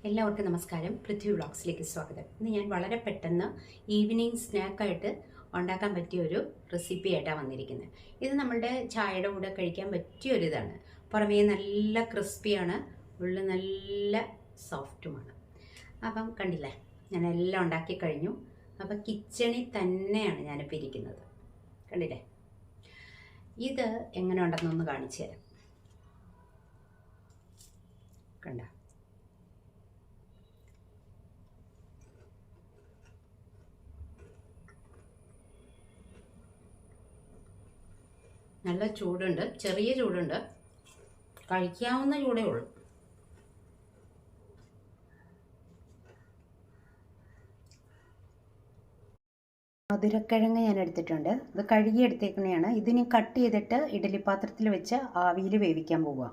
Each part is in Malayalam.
എല്ലാവർക്കും നമസ്കാരം. പൃഥ്വി വ്ളോഗ്സിലേക്ക് സ്വാഗതം. ഇന്ന് ഞാൻ വളരെ പെട്ടെന്ന് ഈവനിങ് സ്നാക്കായിട്ട് ഉണ്ടാക്കാൻ പറ്റിയ ഒരു റെസിപ്പി ആയിട്ടാണ് വന്നിരിക്കുന്നത്. ഇത് നമ്മളുടെ ചായയുടെ കൂടെ കഴിക്കാൻ പറ്റിയ ഒരു ഇതാണ്. പുറമേ നല്ല ക്രിസ്പിയാണ്, ഉള്ളിൽ നല്ല സോഫ്റ്റുമാണ്. അപ്പം കണ്ടില്ലേ, ഞാൻ എല്ലാം ഉണ്ടാക്കി കഴിഞ്ഞു. അപ്പം കിച്ചണിൽ തന്നെയാണ് ഞാനിപ്പോൾ ഇരിക്കുന്നത്. കണ്ടില്ലേ, ഇത് എങ്ങനെ ഉണ്ടെന്നൊന്ന് കാണിച്ചു തരാം. കണ്ട, നല്ല ചൂടുണ്ട്, ചെറിയ ചൂടുണ്ട്, കഴിക്കാവുന്ന ചൂടേ ഉള്ളൂ. മധുരക്കിഴങ്ങ് ഞാൻ എടുത്തിട്ടുണ്ട്. ഇത് കഴുകി എടുത്തേക്കണെയാണ്. ഇതിനി കട്ട് ചെയ്തിട്ട് ഇഡ്ഡലി പാത്രത്തിൽ വെച്ച് ആവിയിൽ വേവിക്കാൻ പോവുക.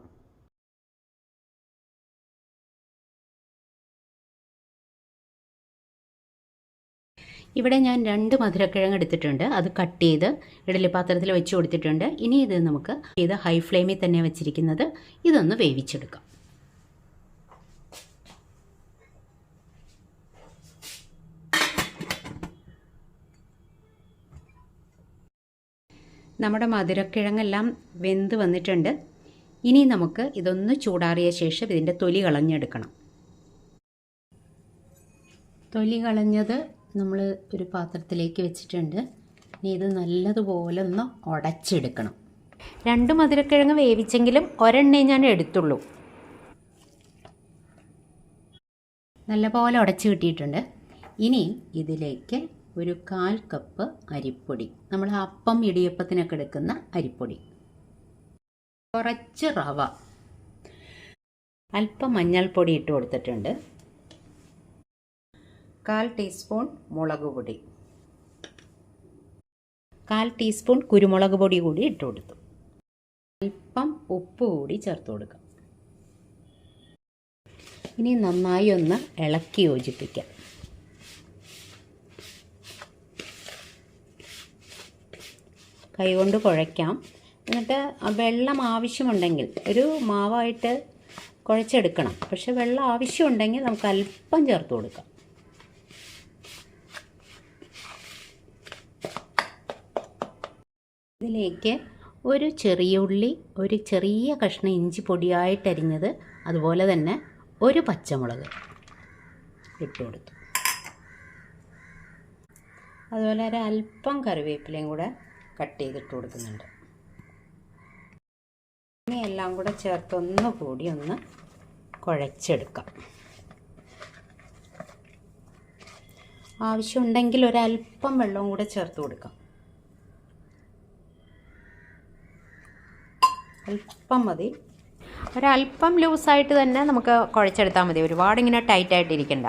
ഇവിടെ ഞാൻ 2 മധുരക്കിഴങ്ങ് എടുത്തിട്ടുണ്ട്. അത് കട്ട് ചെയ്ത് ഇഡ്ഡലി പാത്രത്തിൽ വെച്ച് കൊടുത്തിട്ടുണ്ട്. ഇനി ഇത് നമുക്ക് ഇത് ഹൈ ഫ്ലെയിമിൽ തന്നെ വെച്ചിരിക്കുന്നത്, ഇതൊന്ന് വേവിച്ചെടുക്കാം. നമ്മുടെ മധുരക്കിഴങ്ങെല്ലാം വെന്ത് വന്നിട്ടുണ്ട്. ഇനി നമുക്ക് ഇതൊന്ന് ചൂടാറിയ ശേഷം ഇതിൻ്റെ തൊലി കളഞ്ഞെടുക്കണം. തൊലി കളഞ്ഞത് നമ്മൾ ഒരു പാത്രത്തിലേക്ക് വെച്ചിട്ടുണ്ട്. ഇനി ഇത് നല്ലതുപോലെ ഒന്ന് ഉടച്ചെടുക്കണം. 2 മധുരക്കിഴങ്ങ് വേവിച്ചെങ്കിലും ഒരെണ്ണേ ഞാൻ എടുത്തുള്ളൂ. നല്ലപോലെ ഉടച്ച് കിട്ടിയിട്ടുണ്ട്. ഇനി ഇതിലേക്ക് ഒരു 1/4 കപ്പ് അരിപ്പൊടി, നമ്മൾ അപ്പം ഇടിയപ്പത്തിനൊക്കെ എടുക്കുന്ന അരിപ്പൊടി, കുറച്ച് റവ, അല്പം മഞ്ഞൾപ്പൊടി ഇട്ട് കൊടുത്തിട്ടുണ്ട്, 1/4 ടീസ്പൂൺ മുളക് പൊടി, 1/4 ടീസ്പൂൺ കുരുമുളക് പൊടി കൂടി ഇട്ട് കൊടുത്തു, അല്പം ഉപ്പ് കൂടി ചേർത്ത് കൊടുക്കാം. ഇനി നന്നായി ഒന്ന് ഇളക്കി യോജിപ്പിക്കാം. കൈകൊണ്ട് കുഴയ്ക്കാം. എന്നിട്ട് വെള്ളം ആവശ്യമുണ്ടെങ്കിൽ ഒരു മാവായിട്ട് കുഴച്ചെടുക്കണം. പക്ഷെ വെള്ളം ആവശ്യമുണ്ടെങ്കിൽ നമുക്ക് അല്പം ചേർത്ത് കൊടുക്കാം. ഇതിലേക്ക് ഒരു ചെറിയ ഉള്ളി, ഒരു ചെറിയ കഷ്ണം ഇഞ്ചി പൊടിയായിട്ടരിഞ്ഞത്, അതുപോലെ തന്നെ ഒരു പച്ചമുളക് ഇട്ട് കൊടുത്തു. അതുപോലെ ഒരു അല്പം കറിവേപ്പിലയും കൂടെ കട്ട് ചെയ്തിട്ട് കൊടുക്കുന്നുണ്ട്. ഇനി എല്ലാം കൂടെ ചേർത്ത് ഒന്നുകൂടി ഒന്ന് കുഴച്ചെടുക്കാം. ആവശ്യമുണ്ടെങ്കിൽ ഒരല്പം വെള്ളവും കൂടെ ചേർത്ത് കൊടുക്കാം. അല്പം മതി. ഒരല്പം ലൂസായിട്ട് തന്നെ നമുക്ക് കുഴച്ചെടുത്താൽ മതി. ഒരുപാട് ഇങ്ങനെ ടൈറ്റായിട്ടിരിക്കണ്ട.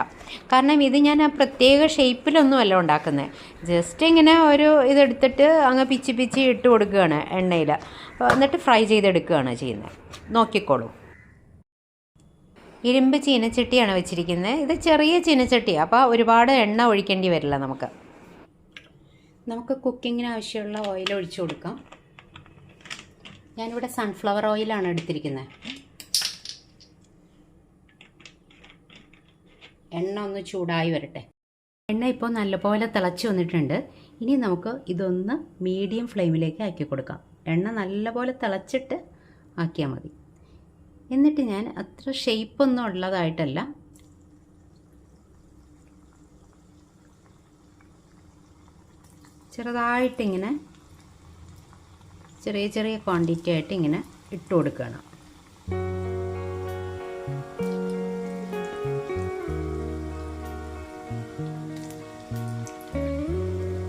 കാരണം ഇത് ഞാൻ പ്രത്യേക ഷേപ്പിലൊന്നുമല്ല ഉണ്ടാക്കുന്നത്. ജസ്റ്റ് ഇങ്ങനെ ഒരു ഇതെടുത്തിട്ട് അങ്ങ് പിച്ചി ഇട്ട് കൊടുക്കുകയാണ് എണ്ണയിൽ. എന്നിട്ട് ഫ്രൈ ചെയ്തെടുക്കുകയാണ് ചെയ്യുന്നത്. നോക്കിക്കോളൂ. ഇരുമ്പ് ചീനച്ചട്ടിയാണ് വെച്ചിരിക്കുന്നത്. ഇത് ചെറിയ ചീനച്ചട്ടിയാണ്, അപ്പോൾ ഒരുപാട് എണ്ണ ഒഴിക്കേണ്ടി വരില്ല. നമുക്ക് കുക്കിങ്ങിന് ആവശ്യമുള്ള ഓയിൽ ഒഴിച്ചു കൊടുക്കാം. ഞാനിവിടെ സൺഫ്ലവർ ഓയിലാണ് എടുത്തിരിക്കുന്നത്. എണ്ണ ഒന്ന് ചൂടായി വരട്ടെ. എണ്ണ ഇപ്പോൾ നല്ലപോലെ തിളച്ച് വന്നിട്ടുണ്ട്. ഇനി നമുക്ക് ഇതൊന്ന് മീഡിയം ഫ്ലെയിമിലേക്ക് ആക്കി കൊടുക്കാം. എണ്ണ നല്ലപോലെ തിളച്ചിട്ട് ആക്കിയാൽ മതി. എന്നിട്ട് ഞാൻ അത്ര ഷേപ്പൊന്നും ഉള്ളതായിട്ടല്ല, ചെറുതായിട്ടിങ്ങനെ ചെറിയ ചെറിയ ക്വാണ്ടിറ്റി ആയിട്ട് ഇങ്ങനെ ഇട്ട് കൊടുക്കണം.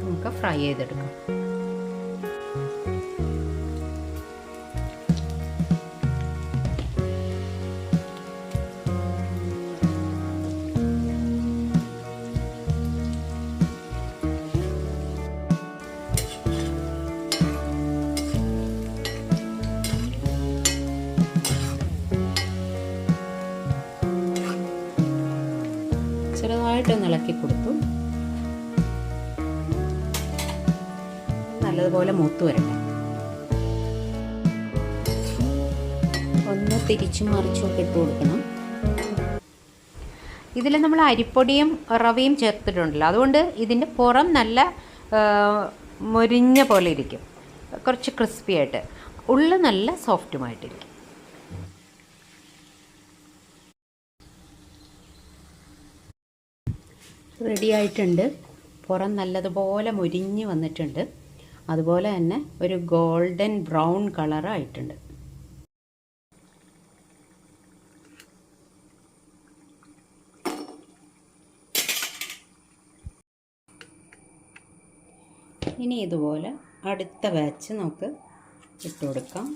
നമുക്ക് ഫ്രൈ ചെയ്തെടുക്കാം. ചെറുതായിട്ടൊന്ന് ഇളക്കി കൊടുത്തു. നല്ലതുപോലെ മൂത്ത് വരട്ടെ. ഒന്ന് തിരിച്ചും മറിച്ചും ഒക്കെ ഇട്ട് കൊടുക്കണം. ഇതിൽ നമ്മൾ അരിപ്പൊടിയും റവയും ചേർത്തിട്ടുണ്ടല്ലോ, അതുകൊണ്ട് ഇതിൻ്റെ പുറം നല്ല മൊരിഞ്ഞ പോലെ ഇരിക്കും, കുറച്ച് ക്രിസ്പി ആയിട്ട്, ഉള്ളിൽ നല്ല സോഫ്റ്റുമായിട്ടിരിക്കും. റെഡി ആയിട്ടുണ്ട്. പുറം നല്ലതുപോലെ മൊരിഞ്ഞ് വന്നിട്ടുണ്ട്, അതുപോലെ തന്നെ ഒരു ഗോൾഡൻ ബ്രൗൺ കളറായിട്ടുണ്ട്. ഇനി ഇതുപോലെ അടുത്ത ബാച്ച് നമുക്ക് ഇട്ട് കൊടുക്കാം.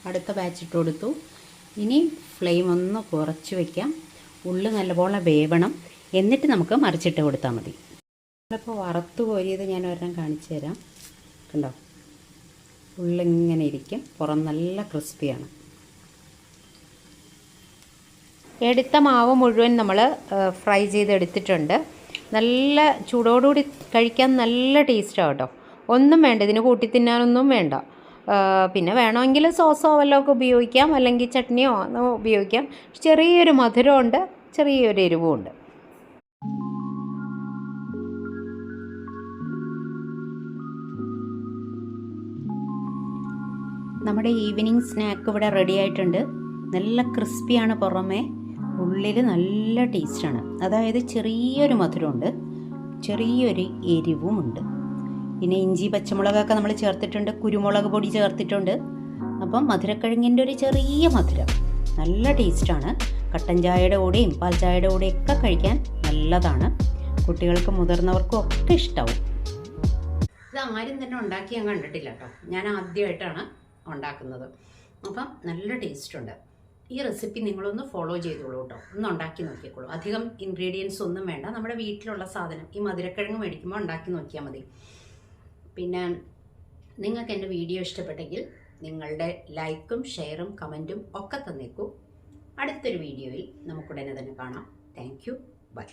അടുത്ത ബാച്ച് ഇട്ട് കൊടുത്തു. ഇനി ഫ്ലെയിം ഒന്ന് കുറച്ച് വയ്ക്കാം. ഉള്ളി നല്ലപോലെ വേവണം, എന്നിട്ട് നമുക്ക് മറിച്ചിട്ട് കൊടുത്താൽ മതി. നമ്മളിപ്പോൾ വറുത്ത് കോരിയത് ഞാൻ ഒരെണ്ണം കാണിച്ചു തരാം. കണ്ടോ, ഉള്ളിങ്ങനെ ഇരിക്കും, പുറം നല്ല ക്രിസ്പിയാണ്. എടുത്ത മാവ് മുഴുവൻ നമ്മൾ ഫ്രൈ ചെയ്തെടുത്തിട്ടുണ്ട്. നല്ല ചൂടോടുകൂടി കഴിക്കാൻ നല്ല ടേസ്റ്റാണ് കേട്ടോ. ഒന്നും വേണ്ട, ഇതിന് കൂട്ടി തിന്നാനൊന്നും വേണ്ട. പിന്നെ വേണമെങ്കിൽ സോസോ വല്ലതൊക്കെ ഉപയോഗിക്കാം, അല്ലെങ്കിൽ ചട്നിയോ ഉപയോഗിക്കാം. ചെറിയൊരു മധുരമുണ്ട്, ചെറിയൊരു എരിവുമുണ്ട്. നമ്മുടെ ഈവനിങ് സ്നാക്ക് ഇവിടെ റെഡി ആയിട്ടുണ്ട്. നല്ല ക്രിസ്പിയാണ് പുറമേ, ഉള്ളിൽ നല്ല ടേസ്റ്റാണ്. അതായത് ചെറിയൊരു മധുരമുണ്ട്, ചെറിയൊരു എരിവുമുണ്ട്. പിന്നെ ഇഞ്ചി പച്ചമുളകൊക്കെ നമ്മൾ ചേർത്തിട്ടുണ്ട്, കുരുമുളക് പൊടി ചേർത്തിട്ടുണ്ട്. അപ്പം മധുരക്കിഴങ്ങിൻ്റെ ഒരു ചെറിയ മധുരം, നല്ല ടേസ്റ്റാണ്. കട്ടൻ ചായയുടെ കൂടെയും പാൽ ചായയുടെ കൂടെയൊക്കെ കഴിക്കാൻ നല്ലതാണ്. കുട്ടികൾക്കും മുതിർന്നവർക്കും ഒക്കെ ഇഷ്ടമാവും. ഇത് ആരും തന്നെ ഉണ്ടാക്കി ഞാൻ കണ്ടിട്ടില്ല കേട്ടോ, ഞാൻ ആദ്യമായിട്ടാണ് ഉണ്ടാക്കുന്നത്. അപ്പം നല്ല ടേസ്റ്റുണ്ട്. ഈ റെസിപ്പി നിങ്ങളൊന്ന് ഫോളോ ചെയ്തോളൂ കേട്ടോ, ഒന്ന് ഉണ്ടാക്കി നോക്കിക്കോളൂ. അധികം ഇൻഗ്രീഡിയൻസ് ഒന്നും വേണ്ട, നമ്മുടെ വീട്ടിലുള്ള സാധനം ഈ മധുരക്കിഴങ്ങ് മേടിക്കുമ്പോൾ ഉണ്ടാക്കി നോക്കിയാൽ മതി. പിന്നെ നിങ്ങൾക്ക് എൻ്റെ വീഡിയോ ഇഷ്ടപ്പെട്ടെങ്കിൽ നിങ്ങളുടെ ലൈക്കും ഷെയറും കമൻറ്റും ഒക്കെ തന്നേക്കൂ. അടുത്തൊരു വീഡിയോയിൽ നമുക്കുടനെ തന്നെ കാണാം. Thank you, by.